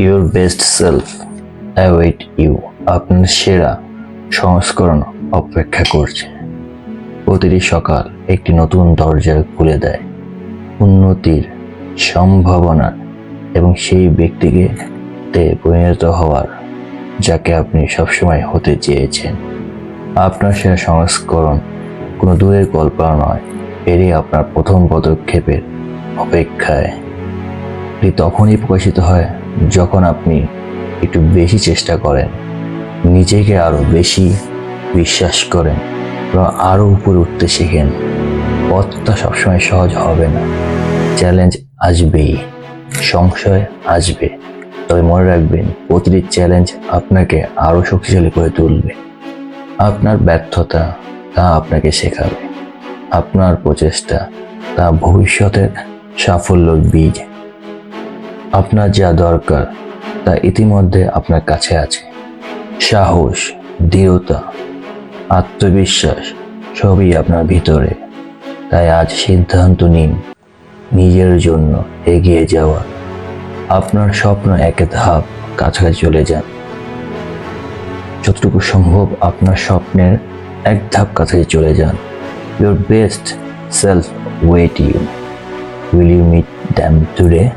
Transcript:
Your best self await you. আপনার সেরা সংস্করণ অপেক্ষা করছে। প্রতিটি সকাল একটি নতুন দরজা খুলে দেয় উন্নতির, সম্ভাবনার এবং সেই ব্যক্তিকে পরিণত হওয়ার যাকে আপনি সবসময় হতে চেয়েছেন। আপনার সেরা সংস্করণ কোনো দূরের কল্পনা নয়, এটি আপনার প্রথম পদক্ষেপের অপেক্ষায়। এটি তখনই প্রকাশিত হয় যখন আপনি একটু বেশি চেষ্টা করেন, নিজেকে আরো বেশি বিশ্বাস করেন এবং আরো উপরে উঠতে শেখেন। পথটা সবসময় সহজ হবে না, চ্যালেঞ্জ আসবেই, সংশয় আসবে, তবে মনে রাখবেন প্রতিটি চ্যালেঞ্জ আপনাকে আরো শক্তিশালী করে তুলবে। আপনার ব্যর্থতা তা আপনাকে শেখাবে, আপনার প্রচেষ্টা তা ভবিষ্যতের সাফল্যের বীজ। আপনার যা দরকার তা ইতিমধ্যে আপনার কাছে আছে। সাহস, দৃঢ়তা, আত্মবিশ্বাস সবই আপনার ভিতরে। তাই আজ সিদ্ধান্ত নিন নিজের জন্য এগিয়ে যাওয়া। আপনার স্বপ্ন এক ধাপ কাছাকাছি চলে যান। যতটুকু সম্ভব আপনার স্বপ্নের এক ধাপ কাছাকাছি চলে যান। Your best self wait you. Will you meet them today?